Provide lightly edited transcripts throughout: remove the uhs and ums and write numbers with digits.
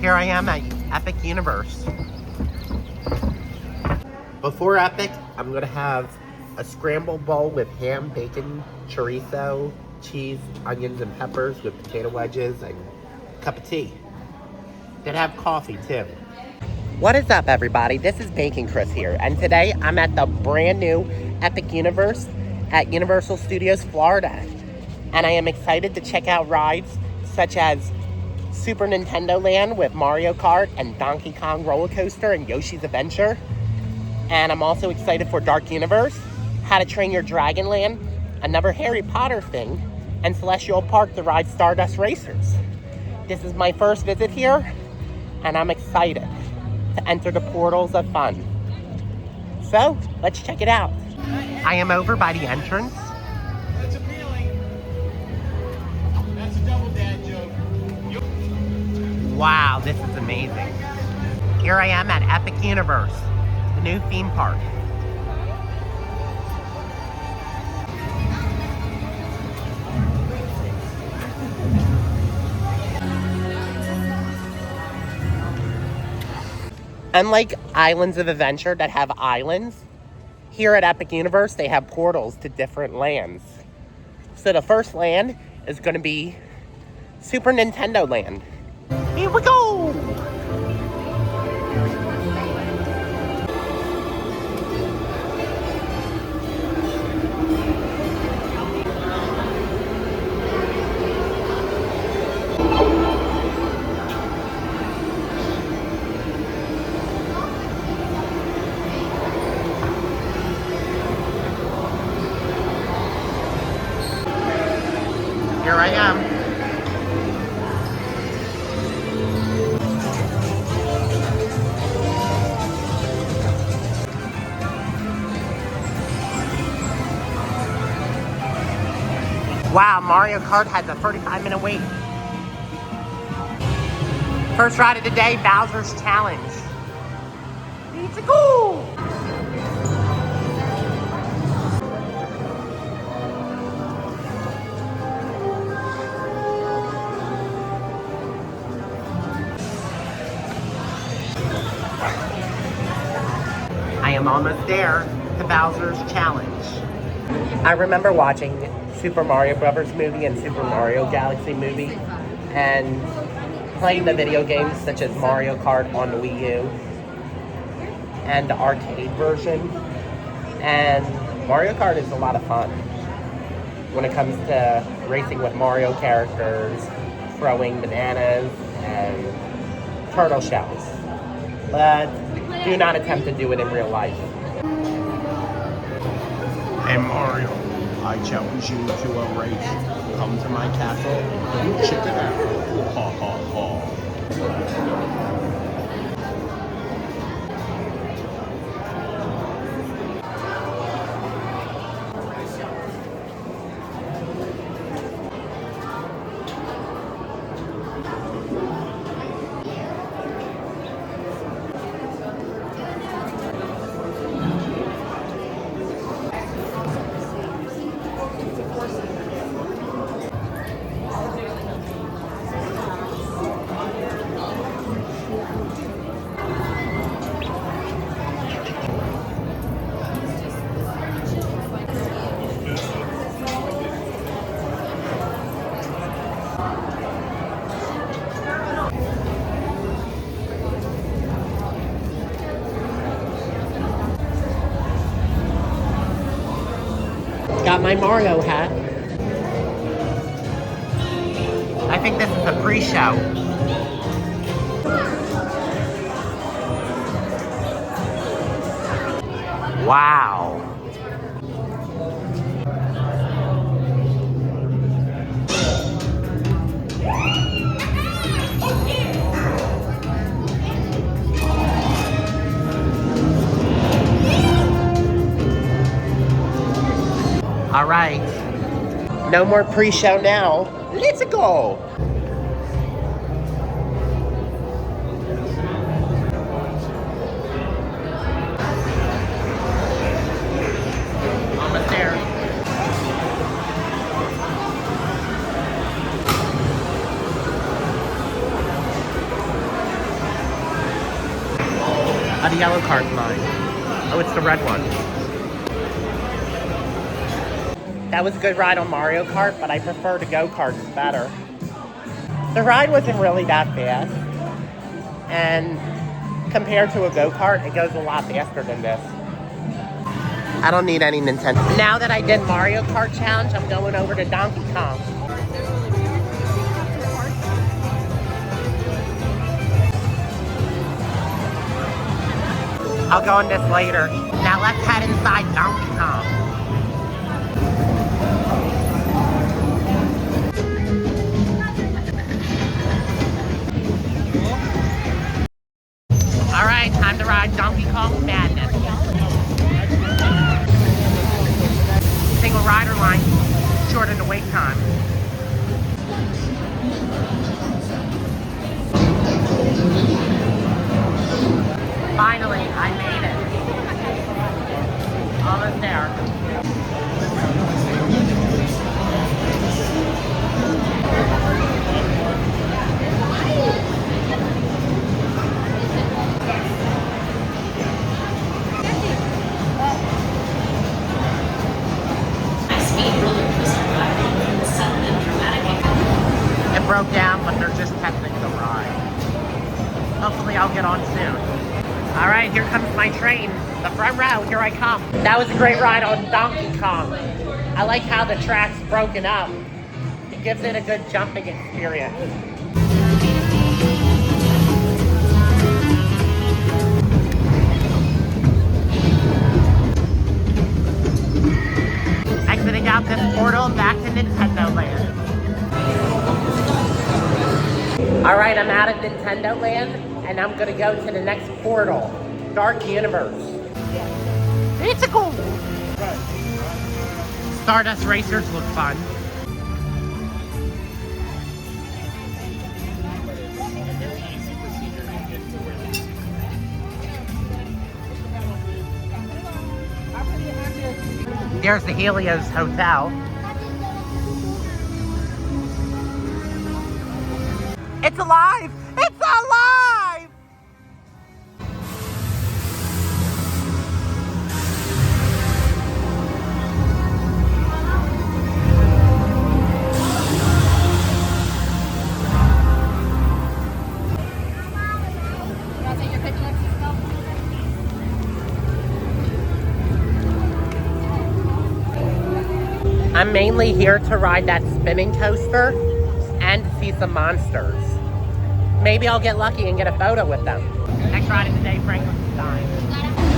Here I am at Epic Universe. Before Epic, I'm gonna have a scrambled bowl with ham, bacon, chorizo, cheese, onions, and peppers with potato wedges and a cup of tea. Then have coffee too. What is up, everybody? This is Bacon Chris here, and today I'm at the brand new Epic Universe at Universal Studios Florida. And I am excited to check out rides such as Super Nintendo Land with Mario Kart and Donkey Kong Roller Coaster and Yoshi's Adventure. And I'm also excited for Dark Universe, How to Train Your Dragon Land, another Harry Potter thing, and Celestial Park to ride Stardust Racers. This is my first visit here, and I'm excited to enter the portals of fun. So, let's check it out. I am over by the entrance. That's appealing. That's a double dad joke. Wow, this is amazing. Here I am at Epic Universe, the new theme park. Unlike Islands of Adventure that have islands, here at Epic Universe they have portals to different lands. So the first land is going to be Super Nintendo Land. Here we go! Here I am. Wow, Mario Kart has a 35-minute wait. First ride of the day, Bowser's Challenge. Let's go! I am almost there to Bowser's Challenge. I remember watching Super Mario Brothers movie and Super Mario Galaxy movie and playing the video games such as Mario Kart on the Wii U and the arcade version. And Mario Kart is a lot of fun when it comes to racing with Mario characters, throwing bananas and turtle shells. But do not attempt to do it in real life. Hey Mario, I challenge you to a race. Come to my castle and check it out. Ha ha ha. Got my Mario hat. I think this is a pre-show. Wow. All right. No more pre-show now. Let's go. Almost there. Oh, the yellow car's mine. Oh, it's the red one. That was a good ride on Mario Kart, but I prefer the go-karts better. The ride wasn't really that fast. And compared to a go-kart, it goes a lot faster than this. I don't need any Nintendo. Now that I did Mario Kart Challenge, I'm going over to Donkey Kong. I'll go on this later. Now let's head inside Donkey Kong. Alright, time to ride Donkey Kong Madness. Single rider line, shorten the wait time. Finally, I made it. Almost there. It broke down, but they're just testing the ride. Hopefully I'll get on soon. All right, here comes my train. The front row, here I come. That was a great ride on Donkey Kong. I like how the track's broken up. It gives it a good jumping experience. Exiting out this portal back to Nintendo Land. All right, I'm out of Nintendo Land, and I'm gonna go to the next portal, Dark Universe. It's a cool. Stardust Racers look fun. There's the Helios Hotel. It's alive! It's alive! I'm mainly here to ride that spinning coaster and to see some monsters. Maybe I'll get lucky and get a photo with them. Next ride of the day, Frankenstein.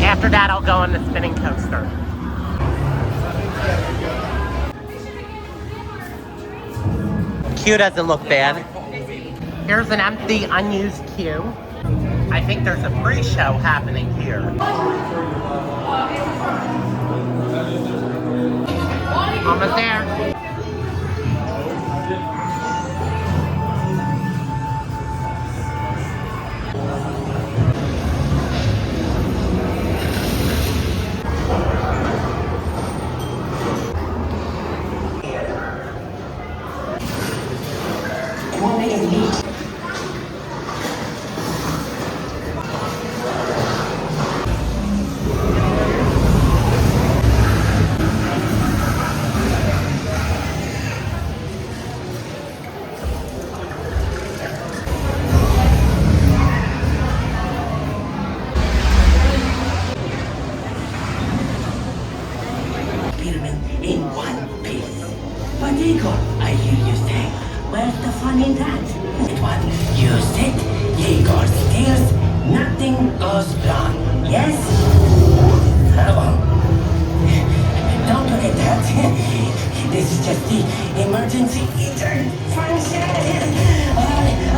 After that, I'll go on the spinning coaster. Queue doesn't look bad. Here's an empty, unused queue. I think there's a pre-show happening here. Almost there. In one piece. But Igor, I hear you say, where's the fun in that? It one, you sit, Igor steers, nothing goes wrong, yes? Oh. Don't forget that. This is just the emergency eater function.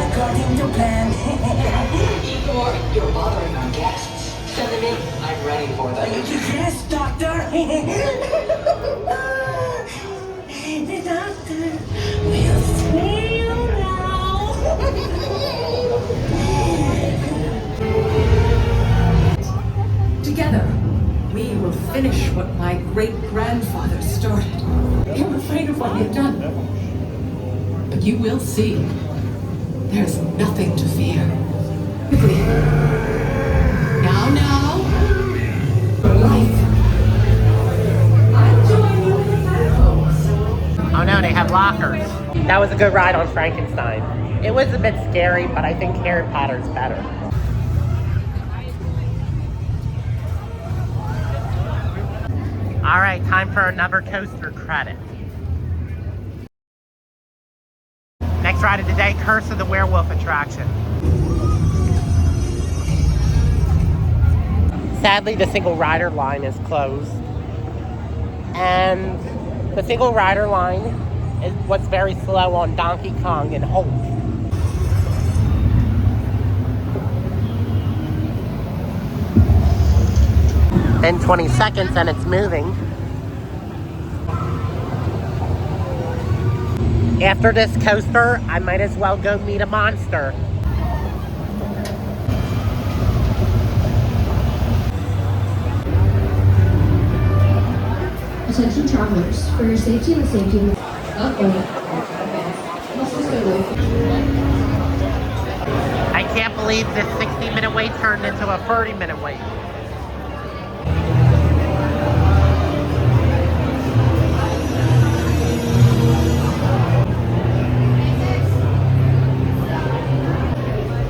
According to plan. Igor, you're bothering our guests. Send them in. I'm ready for them. Yes, doctor. The doctor will see you now. Together, we will finish what my great-grandfather started. I'm afraid of what you've done. But you will see. There's nothing to fear. Quickly. Now. no, they have lockers. That was a good ride on Frankenstein. It was a bit scary, but I think Harry Potter's better. All right, time for another coaster credit. Next ride of the day, Curse of the Werewolf attraction. Sadly, the single rider line is closed. And the single rider line was very slow on Donkey Kong and Hulk. In 20 seconds and it's moving. After this coaster, I might as well go meet a monster. Attention travelers, for your safety and the safety of the... I can't believe this 60-minute wait turned into a 30-minute wait.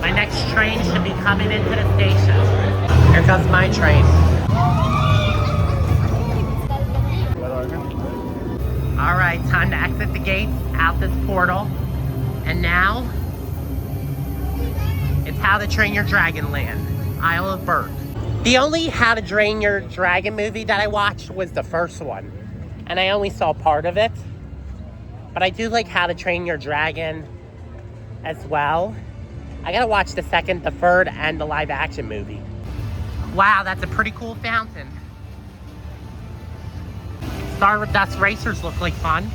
My next train should be coming into the station. Here comes my train. All right, time to exit the gates, out this portal. And now, it's How to Train Your Dragon Land, Isle of Berk. The only How to Train Your Dragon movie that I watched was the first one. And I only saw part of it. But I do like How to Train Your Dragon as well. I gotta watch the second, the third, and the live action movie. Wow, that's a pretty cool fountain. Stardust Racers look like fun.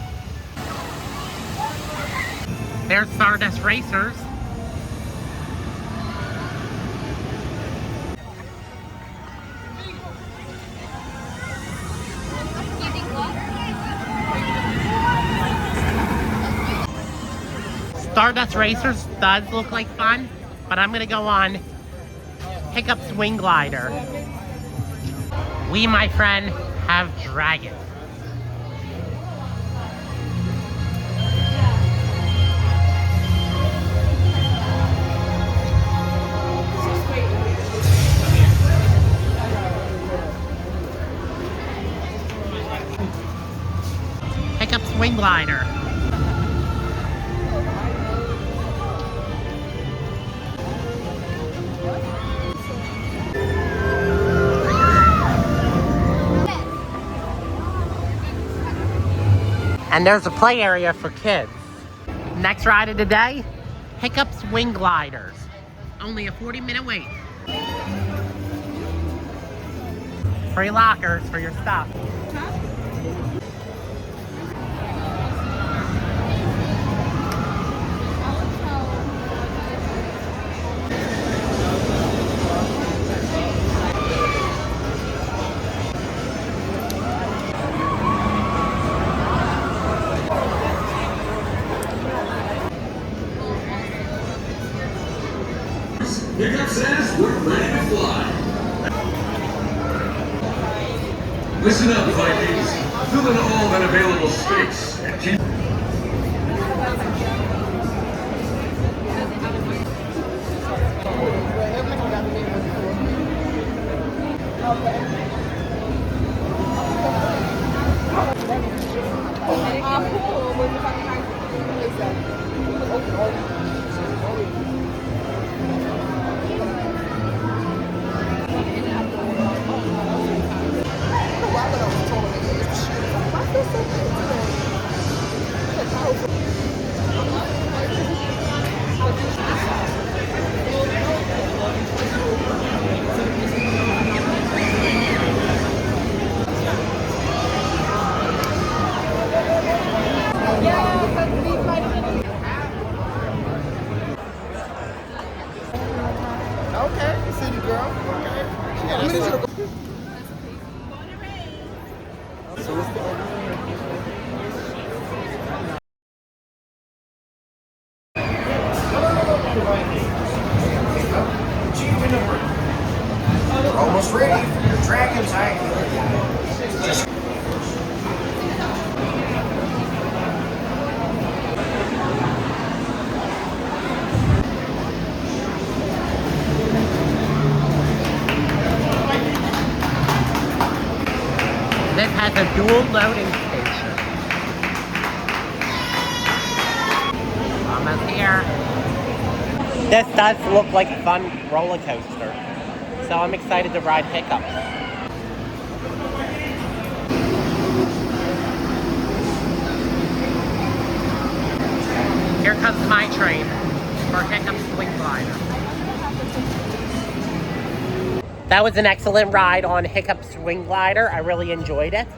There's Stardust Racers. Stardust Racers does look like fun, but I'm gonna go on Hiccup Swing Glider. We, my friend, have dragons. Hiccup Swing Glider. And there's a play area for kids. Next ride of the day, Hiccup Swing Gliders. Only a 40-minute wait. Free lockers for your stuff. Hiccup says we're ready to fly. Listen up, Vikings. Fill in all that available space and keep... Okay, city girl. Okay. She got a so what's the Almost ready for your dragon's eye. Just a dual loading station. Almost here. This does look like a fun roller coaster, so I'm excited to ride Hiccups. Here comes my train for Hiccups Swing Glider. That was an excellent ride on Hiccups Swing Glider. I really enjoyed it.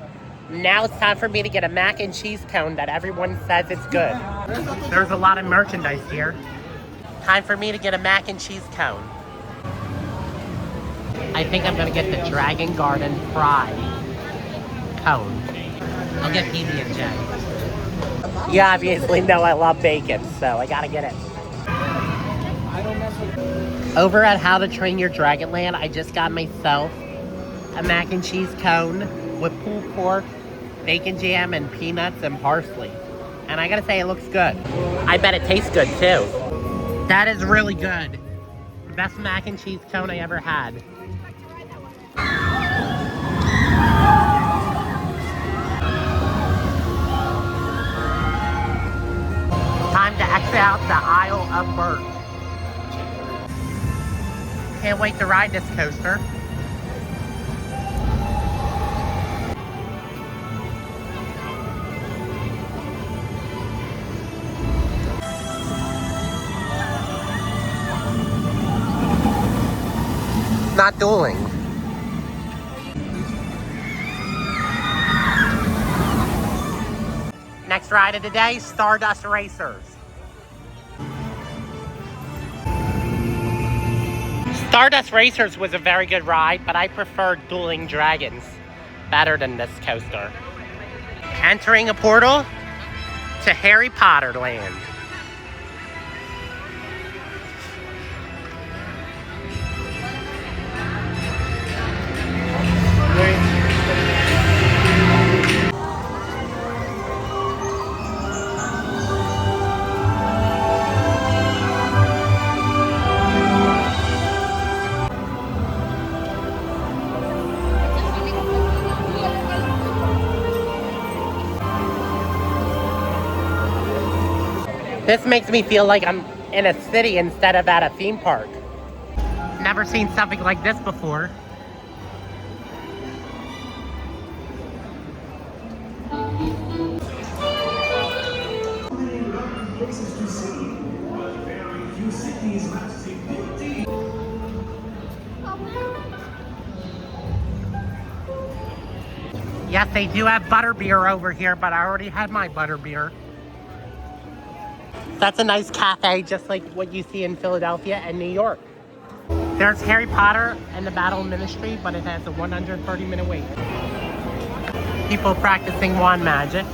Now it's time for me to get a mac and cheese cone that everyone says it's good. There's a lot of merchandise here. Time for me to get a mac and cheese cone. I think I'm gonna get the Dragon Garden Fried cone. I'll get PB&J. You obviously know I love bacon, so I gotta get it. Over at How to Train Your Dragon Land, I just got myself a mac and cheese cone with pulled pork, bacon jam, and peanuts and parsley. And I gotta say, it looks good. I bet it tastes good too. That is really good. The best mac and cheese cone I ever had. Time to exit out the Isle of Birds. Can't wait to ride this coaster. Not dueling. Next ride of the day, Stardust Racers. Stardust Racers was a very good ride, but I preferred Dueling Dragons better than this coaster. Entering a portal to Harry Potter Land. This makes me feel like I'm in a city instead of at a theme park. Never seen something like this before. Yes, they do have butterbeer over here, but I already had my butterbeer. That's a nice cafe, just like what you see in Philadelphia and New York. There's Harry Potter and the Battle Ministry, but it has a 130-minute wait. People practicing wand magic.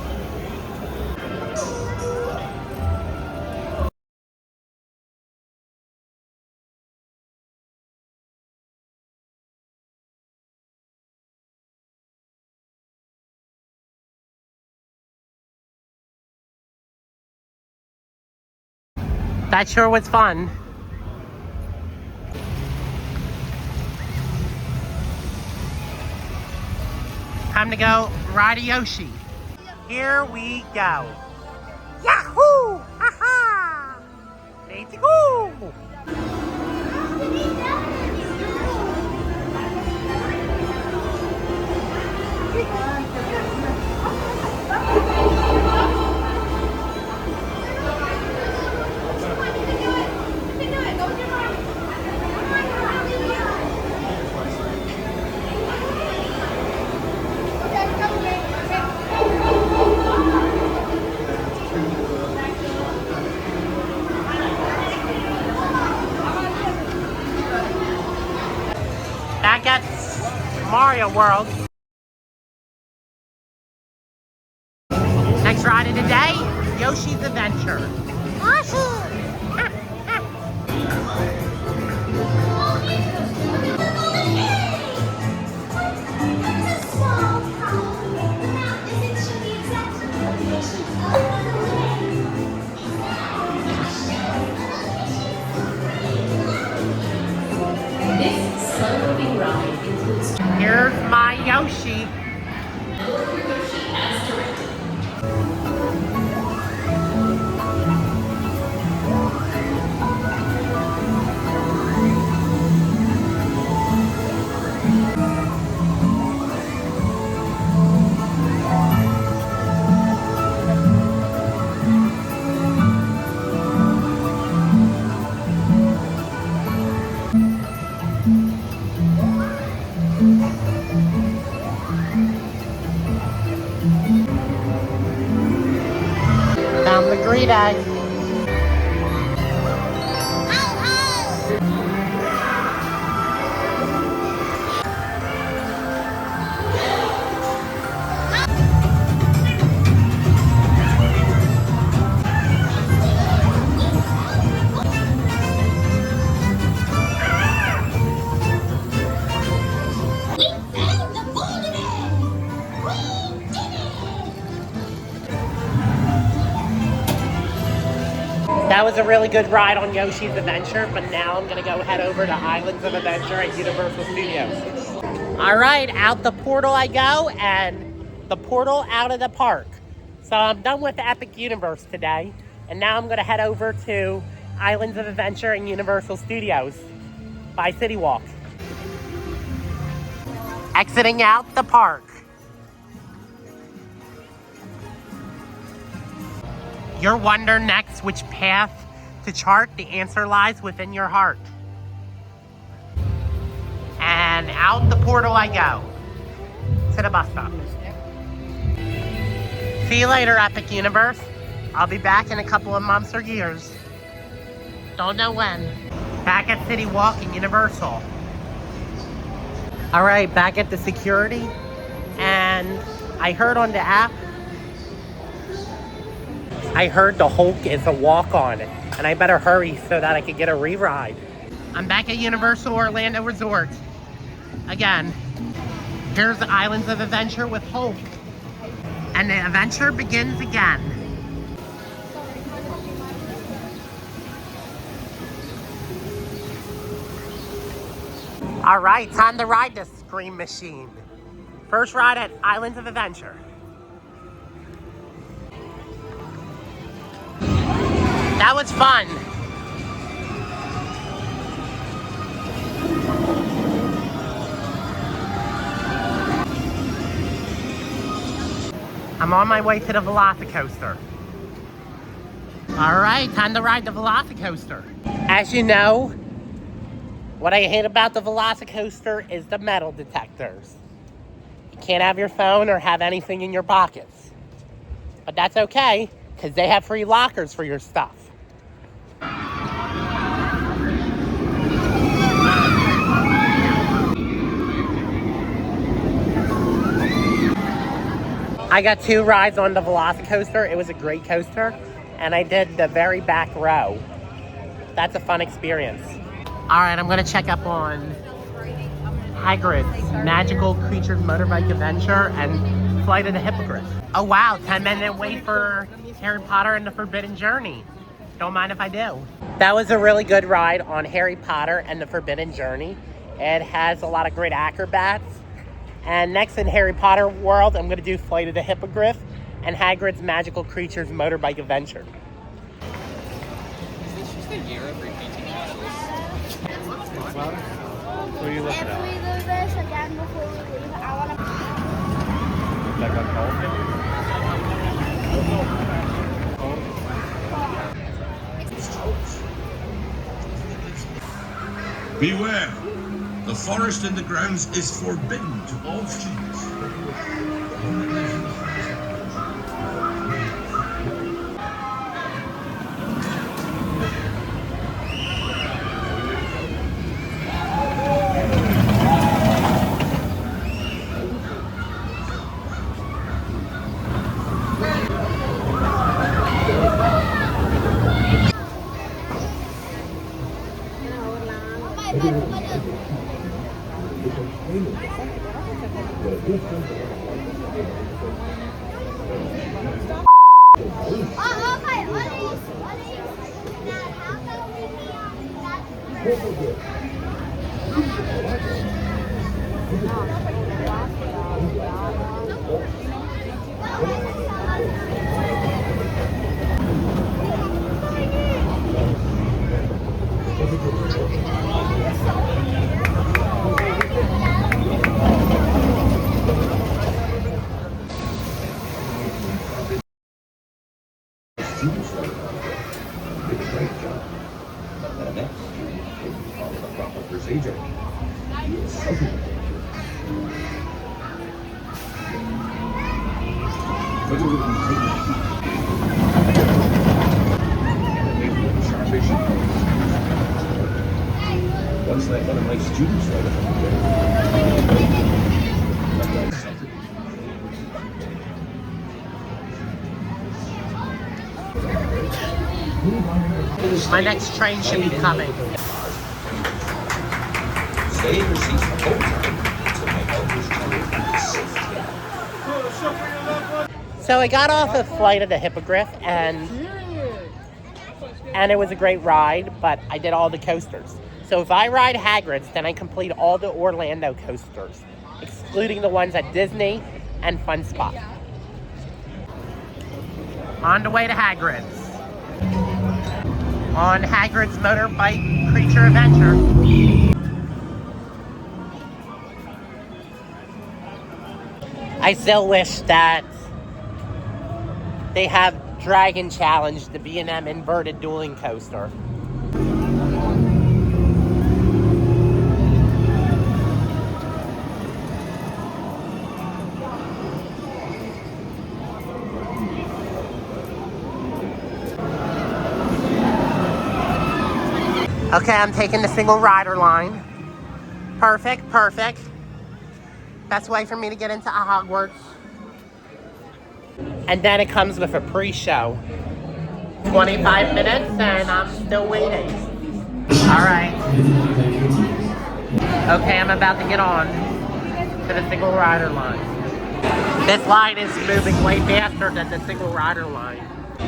That sure was fun. Time to go ride a Yoshi. Here we go. Yahoo! Ha-ha! Let's go! Back at Mario World. Next ride of the day, Yoshi's Adventure. This slow-moving ride includes... Here's my Yoshi. Day. That was a really good ride on Yoshi's Adventure, but now I'm gonna go head over to Islands of Adventure at Universal Studios. All right, out the portal I go, and the portal out of the park. So I'm done with Epic Universe today, and now I'm gonna head over to Islands of Adventure and Universal Studios by City Walk. Exiting out the park. You're wondering next which path to chart. The answer lies within your heart. And out the portal I go to the bus stop. See you later, Epic Universe. I'll be back in a couple of months or years. Don't know when. Back at City Walk and Universal. All right, back at the security. And I heard on the app, I heard the Hulk is a walk-on, and I better hurry so that I could get a re-ride. I'm back at Universal Orlando Resort. Again, here's the Islands of Adventure with Hulk. And the adventure begins again. All right, time to ride the Scream Machine. First ride at Islands of Adventure. That was fun. I'm on my way to the Velocicoaster. All right, time to ride the Velocicoaster. As you know, what I hate about the Velocicoaster is the metal detectors. You can't have your phone or have anything in your pockets. But that's okay, because they have free lockers for your stuff. I got 2 rides on the Velocicoaster. It was a great coaster, and I did the very back row. That's a fun experience. All right, I'm gonna check up on Hagrid's Magical Creatures Motorbike Adventure and Flight of the Hippogriff. Oh wow, 10-minute wait for Harry Potter and the Forbidden Journey. Don't mind if I do. That was a really good ride on Harry Potter and the Forbidden Journey. It has a lot of great acrobats. And next in Harry Potter world, I'm gonna do Flight of the Hippogriff and Hagrid's Magical Creatures Motorbike Adventure. Is this just a year of repainting castles? What are you looking If at? we do this again before we leave, I want to... That got cold? Beware! The forest in the grounds is forbidden to all students. One of my students wrote it. My next train should be coming. Stay in your seats the whole time until my elders tell you it's safe. So I got off a flight of the Hippogriff, and it was a great ride, but I did all the coasters. So if I ride Hagrid's, then I complete all the Orlando coasters, excluding the ones at Disney and Fun Spot. On the way to Hagrid's. On Hagrid's Motorbike Creature Adventure. I still wish that they have Dragon Challenge, the B&M inverted dueling coaster. Okay, I'm taking the single rider line. Perfect, perfect. Best way for me to get into Hogwarts. And then it comes with a pre-show. 25 minutes and I'm still waiting. All right. Okay, I'm about to get on to the single rider line. This line is moving way faster than the single rider line.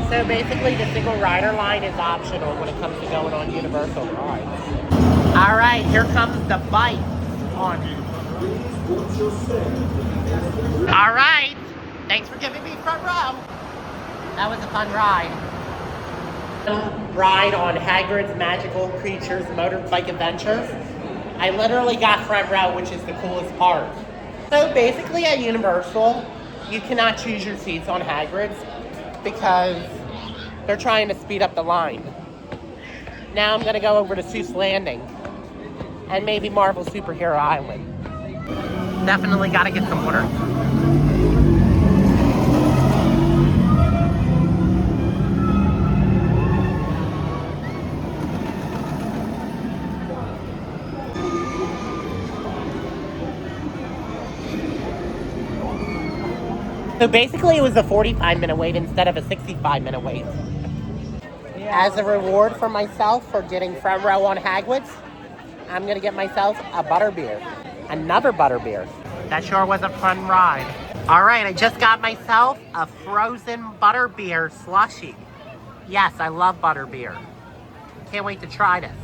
So basically the single rider line is optional when it comes to going on Universal rides. All right, here comes the bite on. All right, thanks for giving me front row. That was a fun ride. Ride on Hagrid's Magical Creatures Motorbike Adventures. I literally got front row, which is the coolest part. So basically at Universal, you cannot choose your seats on Hagrid's because they're trying to speed up the line. Now I'm gonna go over to Seuss Landing and maybe Marvel Superhero Island. Definitely gotta get some water. So basically it was a 45-minute wait instead of a 65-minute wait. As a reward for myself for getting front row on Hagrid's, I'm gonna get myself a butterbeer. Another butterbeer. That sure was a fun ride. All right, I just got myself a frozen butterbeer slushie. Yes, I love butterbeer. Can't wait to try this.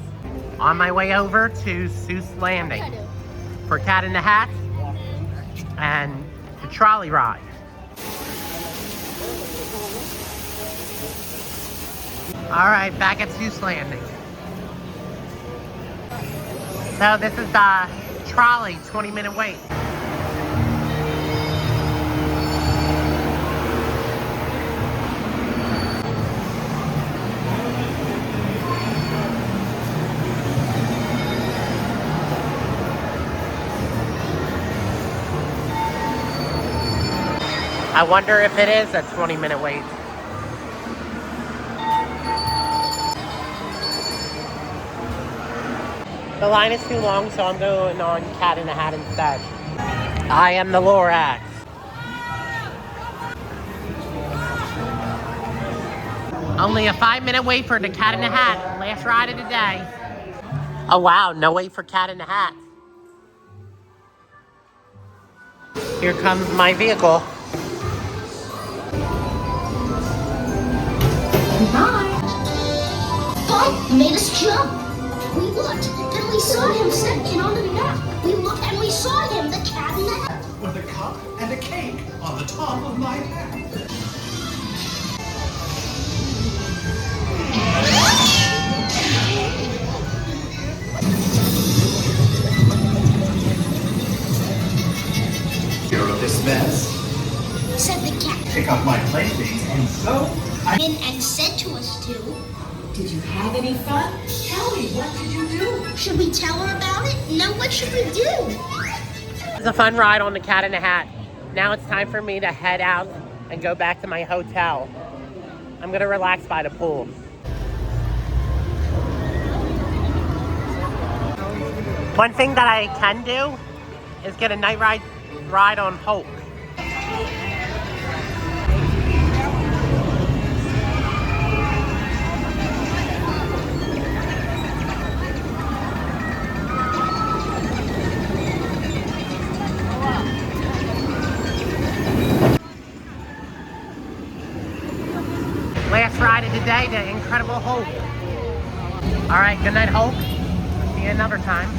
On my way over to Seuss Landing for Cat in the Hat and the trolley ride. All right, back at Seuss Landing. So this is the trolley 20-minute wait. I wonder if it is a 20-minute wait. The line is too long, so I'm going on Cat in the Hat instead. I am the Lorax. Only a 5-minute wait for the Cat in the Hat. Last ride of the day. Oh wow, no wait for Cat in the Hat. Here comes my vehicle. Goodbye. Bob made us jump. We looked, and we saw him sitting on the map. We looked, and we saw him, the Cat in the Hat. With a cup and a cake on the top of my hat. Here of this mess. Said the cat. Pick up my playthings, and so I And said to us to. Did you have any fun? Tell me, what did you do? Should we tell her about it? No, what should we do? It was a fun ride on the Cat in the Hat. Now it's time for me to head out and go back to my hotel. I'm gonna relax by the pool. One thing that I can do is get a night ride on Hulk. Last ride of the day, the Incredible Hulk. All right, good night, Hulk. See you another time.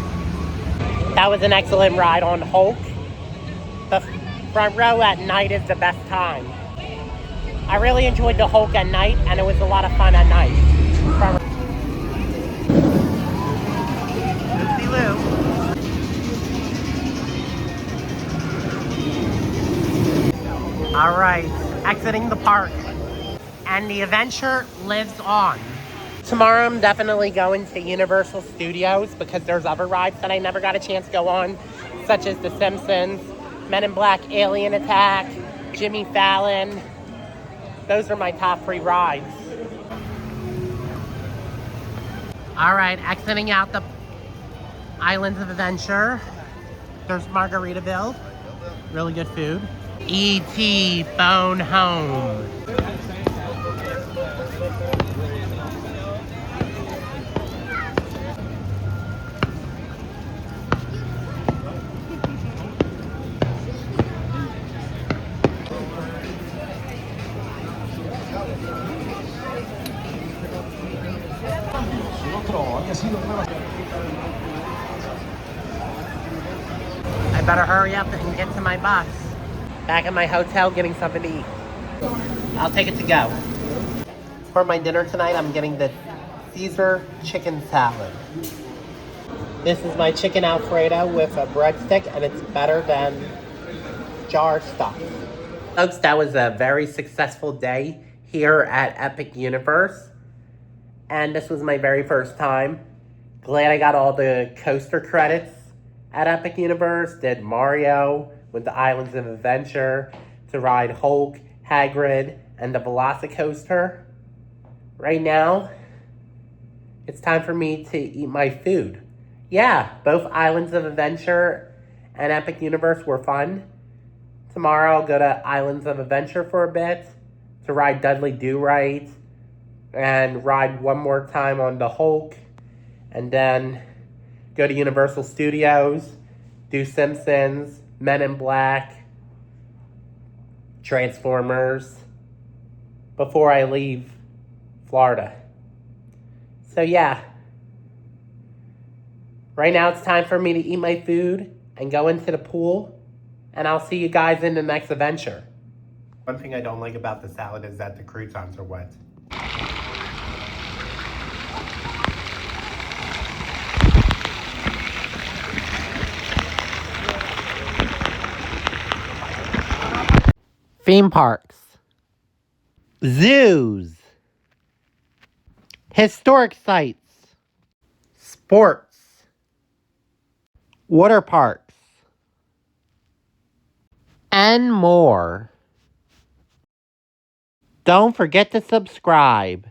That was an excellent ride on Hulk. The front row at night is the best time. I really enjoyed the Hulk at night, and it was a lot of fun at night. All right, exiting the park. And the adventure lives on. Tomorrow I'm definitely going to Universal Studios because there's other rides that I never got a chance to go on, such as The Simpsons, Men in Black Alien Attack, Jimmy Fallon. Those are my top 3 rides. All right, exiting out the Islands of Adventure. There's Margaritaville, really good food. E.T. Phone Home. I better hurry up and get to my bus. Back at my hotel getting something to eat. I'll take it to go. For my dinner tonight, I'm getting the Caesar chicken salad. This is my chicken Alfredo with a breadstick, and it's better than jar stuff. Folks, that was a very successful day here at Epic Universe. And this was my very first time. Glad I got all the coaster credits at Epic Universe. Did Mario with the Islands of Adventure, to ride Hulk, Hagrid, and the Velocicoaster. Right now, it's time for me to eat my food. Yeah, both Islands of Adventure and Epic Universe were fun. Tomorrow I'll go to Islands of Adventure for a bit to ride Dudley Do-Right and ride one more time on the Hulk, and then go to Universal Studios, do Simpsons, Men in Black, Transformers, before I leave Florida. So yeah, right now it's time for me to eat my food and go into the pool, and I'll see you guys in the next adventure. One thing I don't like about the salad is that the croutons are wet. Theme parks, zoos, historic sites, sports, water parks, and more. Don't forget to subscribe.